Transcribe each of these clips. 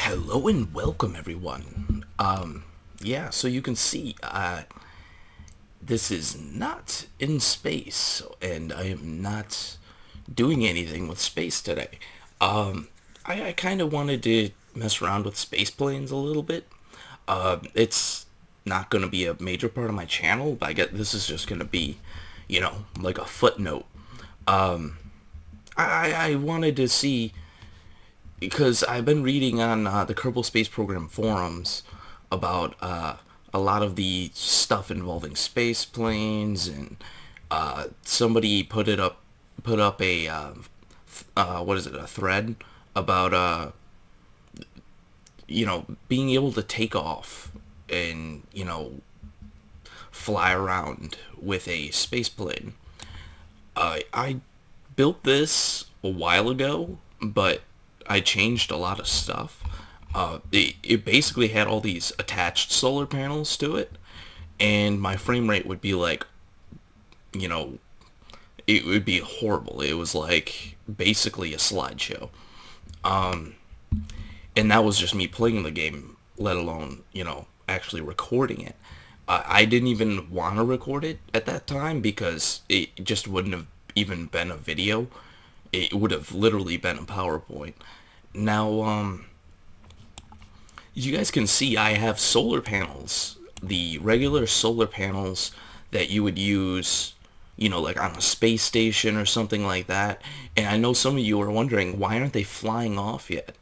Hello and welcome, everyone. Yeah, so you can see, this is not in space, and I am not doing anything with space today. I kind of wanted to mess around with space planes a little bit. It's not going to be a major part of my channel, but I get this is just going to be, like a footnote. I wanted to see because I've been reading on the Kerbal Space Program forums about a lot of the stuff involving space planes, and somebody put up a what is it, a thread about being able to take off and fly around with a space plane. I built this a while ago, but I changed a lot of stuff. It basically had all these attached solar panels to it, and my frame rate would be like, you know, it would be horrible. It was like basically a slideshow. And that was just me playing the game, let alone, actually recording it. I didn't even want to record it at that time because it just wouldn't have even been a video. It would have literally been a PowerPoint. Now, you guys can see I have solar panels, the regular solar panels that you would use, like on a space station or something like that. And I know some of you are wondering, why aren't they flying off yet?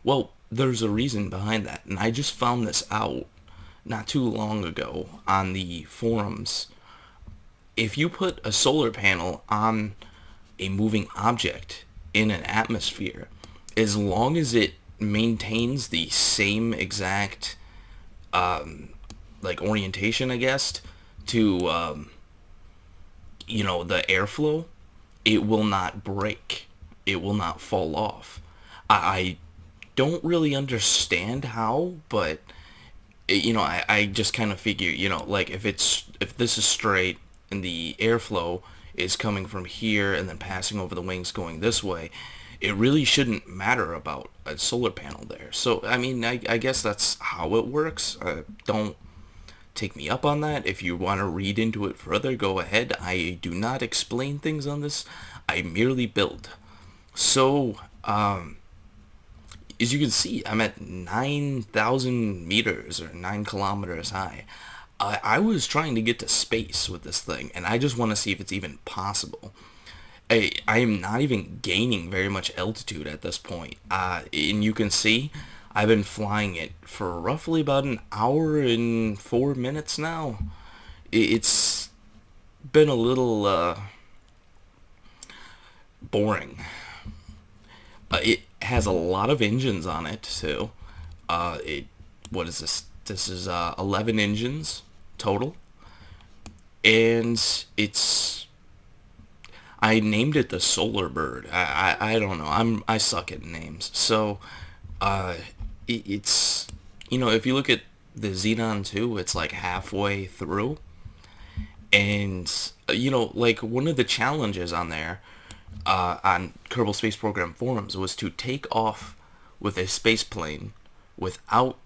Well, there's a reason behind that, and I just found this out not too long ago on the forums. If you put a solar panel on a moving object in an atmosphere, as long as it maintains the same exact like orientation, I guess, to the airflow, it will not break. It will not fall off. I don't really understand how, but I just kind of figure, like if this is straight and the airflow is coming from here and then passing over the wings going this way, it really shouldn't matter about a solar panel there. So, I mean, I guess that's how it works. Don't take me up on that. If you want to read into it further, go ahead. I do not explain things on this. I merely build. So, as you can see, I'm at 9,000 meters or 9 kilometers high. I was trying to get to space with this thing, and I just want to see if it's even possible. I am not even gaining very much altitude at this point. And you can see I've been flying it for roughly about an hour and 4 minutes now. It's been a little boring. It has a lot of engines on it too. What is this? This is 11 engines total, and I named it the Solar Bird. I don't know. I suck at names. So, uh, it's if you look at the Xenon 2, it's like halfway through, and like one of the challenges on there, on Kerbal Space Program forums, was to take off with a space plane without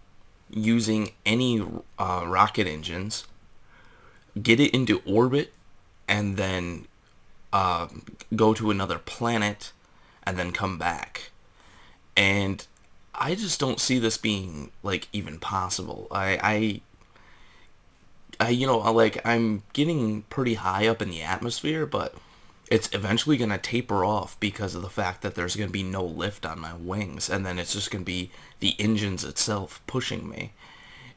using any rocket engines, get it into orbit, and then go to another planet, and then come back. And I just don't see this being like even possible. Like I'm getting pretty high up in the atmosphere, but it's eventually going to taper off because of the fact that there's going to be no lift on my wings, and then it's just going to be the engines itself pushing me.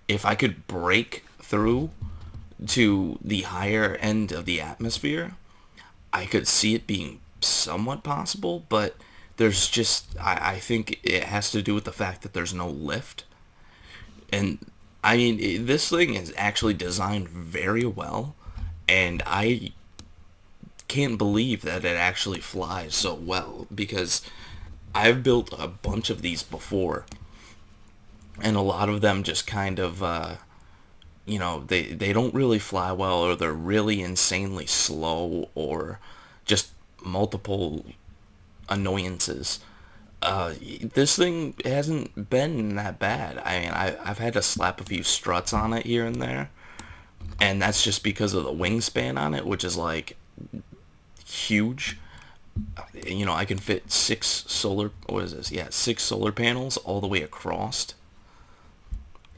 If I could break through to the higher end of the atmosphere, I could see it being somewhat possible, but there's just, I think it has to do with the fact that there's no lift. And I mean, this thing is actually designed very well, and I can't believe that it actually flies so well, because I've built a bunch of these before, and a lot of them just kind of, they don't really fly well, or they're really insanely slow, or just multiple annoyances. This thing hasn't been that bad. I mean, I've had to slap a few struts on it here and there, and that's just because of the wingspan on it, which is like huge. You know, I can fit what is this? Yeah, 6 solar panels all the way across.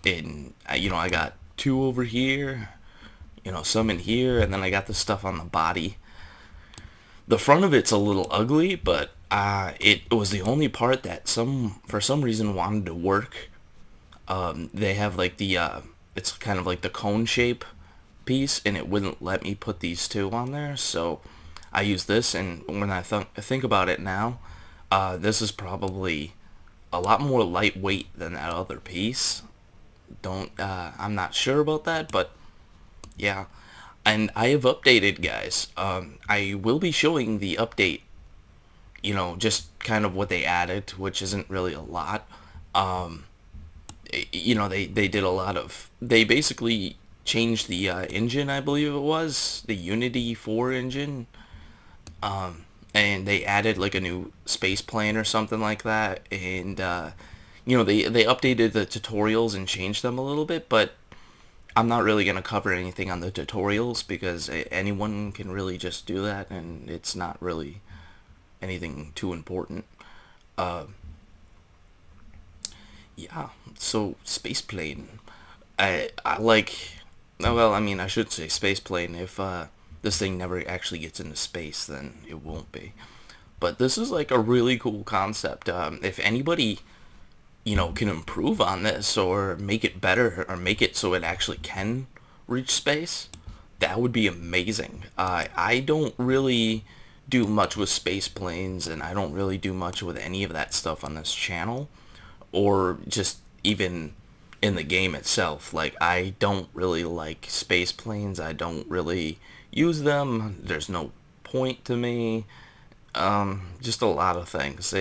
And, you know, I got 2 over here, you know, some in here, and then I got the stuff on the body. The front of it's a little ugly, but it was the only part that for some reason wanted to work. They have like it's kind of like the cone shape piece, and it wouldn't let me put these 2 on there, so I use this, and when I think about it now, this is probably a lot more lightweight than that other piece. I'm not sure about that, but yeah. And I have updated, guys. I will be showing the update, you know, just kind of what they added, which isn't really a lot. Um, you know, they did a lot of, they basically changed the engine, I believe it was, the Unity 4 engine, and they added like a new space plane or something like that, and you know, they updated the tutorials and changed them a little bit, but I'm not really going to cover anything on the tutorials because anyone can really just do that, and it's not really anything too important. Uh, yeah, so space plane. I like. Well, I mean, I should say space plane. If this thing never actually gets into space, then it won't be. But this is like a really cool concept. If anybody, you know, can improve on this or make it better or make it so it actually can reach space, that would be amazing. I don't really do much with space planes, and I don't really do much with any of that stuff on this channel, or just even in the game itself. Like, I don't really like space planes. I don't really use them. There's no point to me. Just a lot of things.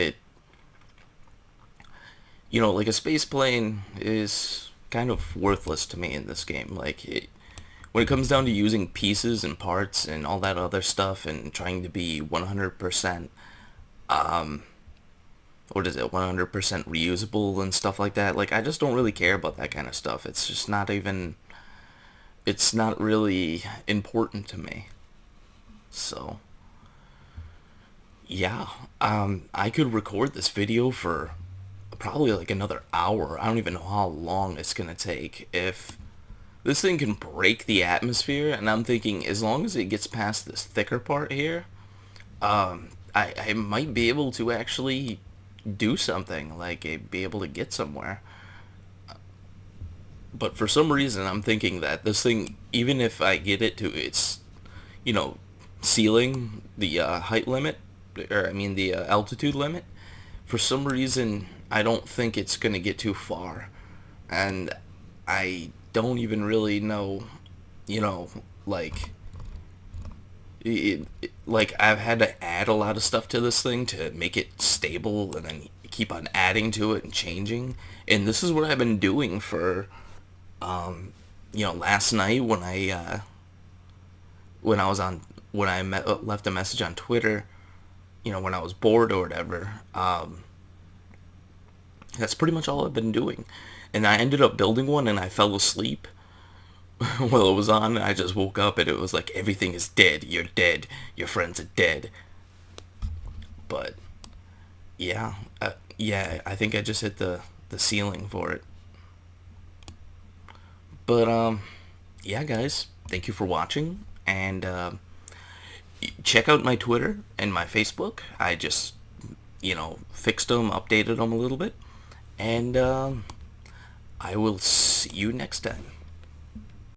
You know, like a space plane is kind of worthless to me in this game. Like, when it comes down to using pieces and parts and all that other stuff and trying to be 100%, what is it, 100% reusable and stuff like that, like, I just don't really care about that kind of stuff. It's just not even, it's not really important to me. So, yeah, I could record this video for probably like another hour. I don't even know how long it's gonna take. If this thing can break the atmosphere, and I'm thinking as long as it gets past this thicker part here, I might be able to actually do something, like be able to get somewhere. But for some reason, I'm thinking that this thing, even if I get it to its, you know, ceiling, the height limit, or I mean the altitude limit, for some reason, I don't think it's going to get too far. And I don't even really know, you know, like, like I've had to add a lot of stuff to this thing to make it stable, and then keep on adding to it and changing. And this is what I've been doing for, you know, last night when I was on, left a message on Twitter, you know, when I was bored or whatever. That's pretty much all I've been doing. And I ended up building one, and I fell asleep while it was on. I just woke up and it was like, everything is dead. You're dead. Your friends are dead. But yeah, yeah, I think I just hit the ceiling for it. But yeah, guys, thank you for watching, and check out my Twitter and my Facebook. I just, you know, fixed them, updated them a little bit, and I will see you next time.